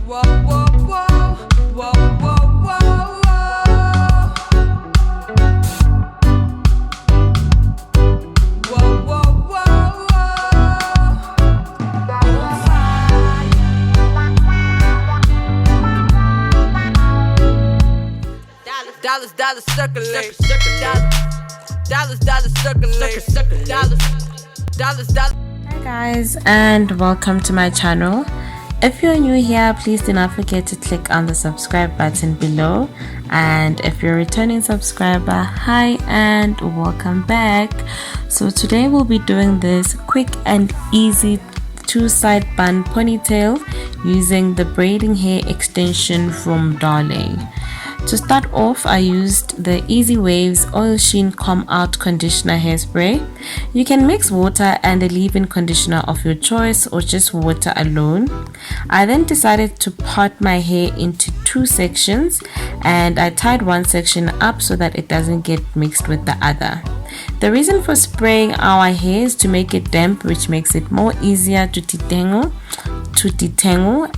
Whoa, whoa, whoa, whoa, whoa, whoa, whoa, whoa, whoa, dollars, dollars, circulate, dollars, dollars, circulate, dollars. Hi guys, and welcome to my channel. If you're new here, please do not forget to click on the subscribe button below, and if you're a returning subscriber, hi and welcome back. So today we'll be doing this quick and easy two-side bun ponytail using the braiding hair extension from Darling. To start off, I used the EasyWaves Oil Sheen Comb Out Conditioner Hairspray. You can mix water and a leave-in conditioner of your choice or just water alone. I then decided to part my hair into two sections, and I tied one section up so that it doesn't get mixed with the other. The reason for spraying our hair is to make it damp, which makes it more easier to detangle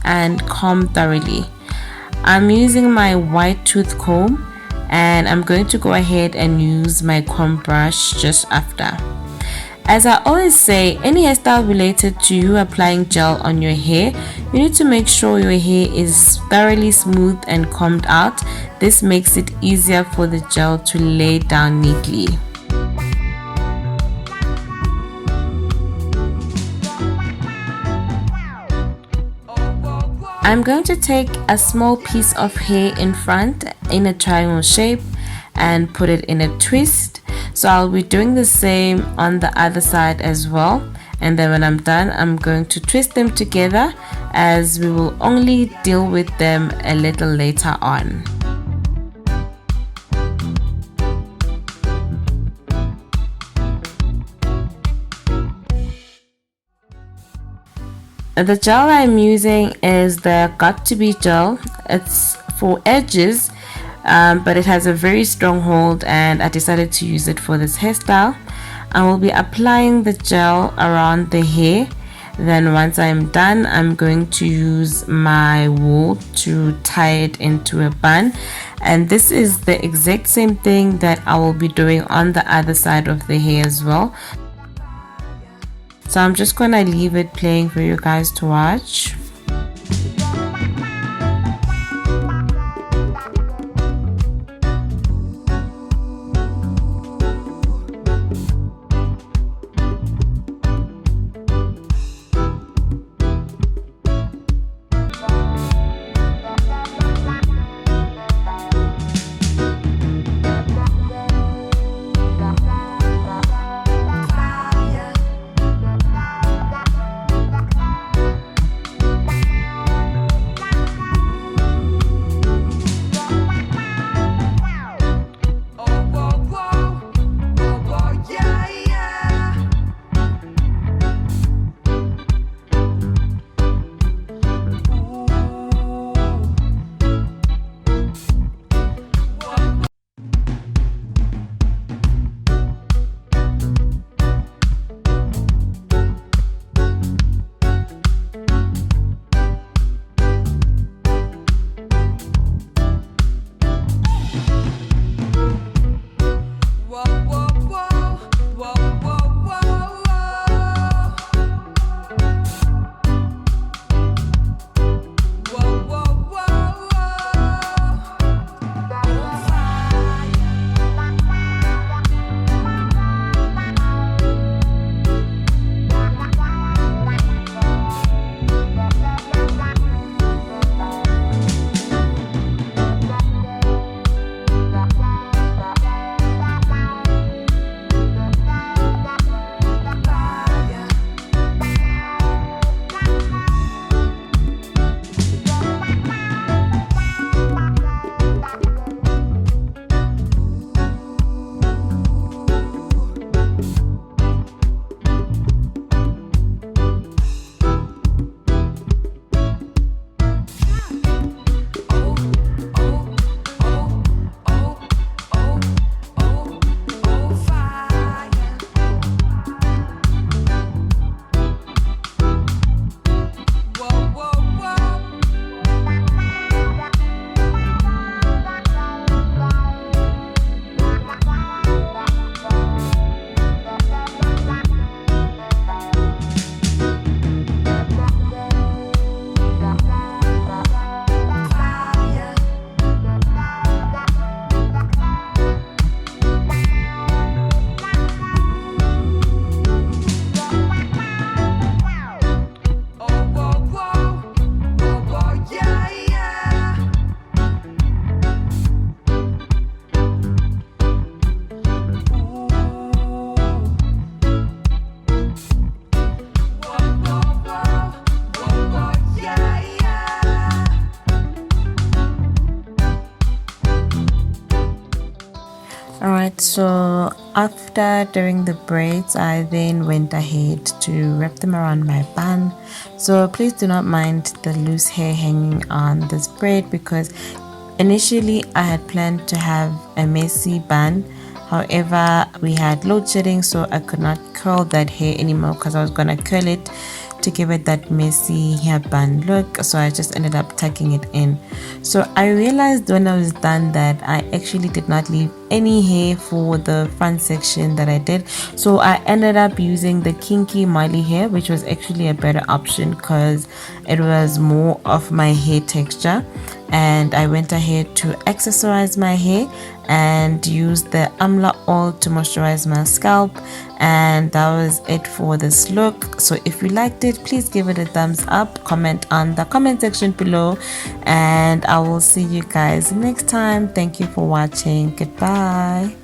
and comb thoroughly. I'm using my white tooth comb, and I'm going to go ahead and use my comb brush just after. As I always say, any hairstyle related to you applying gel on your hair, you need to make sure your hair is thoroughly smooth and combed out. This makes it easier for the gel to lay down neatly. I'm going to take a small piece of hair in front in a triangle shape and put it in a twist. So I'll be doing the same on the other side as well, and then when I'm done, I'm going to twist them together, as we will only deal with them a little later on. The gel I'm using is the Got2B Gel. It's for edges, but it has a very strong hold, and I decided to use it for this hairstyle. I will be applying the gel around the hair. Then once I'm done, I'm going to use my wool to tie it into a bun, and this is the exact same thing that I will be doing on the other side of the hair as well. So I'm just gonna leave it playing for you guys to watch. So after doing the braids, I then went ahead to wrap them around my bun. So please do not mind the loose hair hanging on this braid, because initially I had planned to have a messy bun. However, we had load shedding, so I could not curl that hair anymore because I was gonna curl it to give it that messy hair bun look. So I just ended up tucking it in. So I realized when I was done that I actually did not leave any hair for the front section that I did. So I ended up using the kinky Miley hair, which was actually a better option because it was more of my hair texture. And I went ahead to accessorize my hair and use the amla oil to moisturize my scalp, and that was it for this look. So if you liked it, please give it a thumbs up, comment on the comment section below, and I will see you guys next time. Thank you for watching. Goodbye.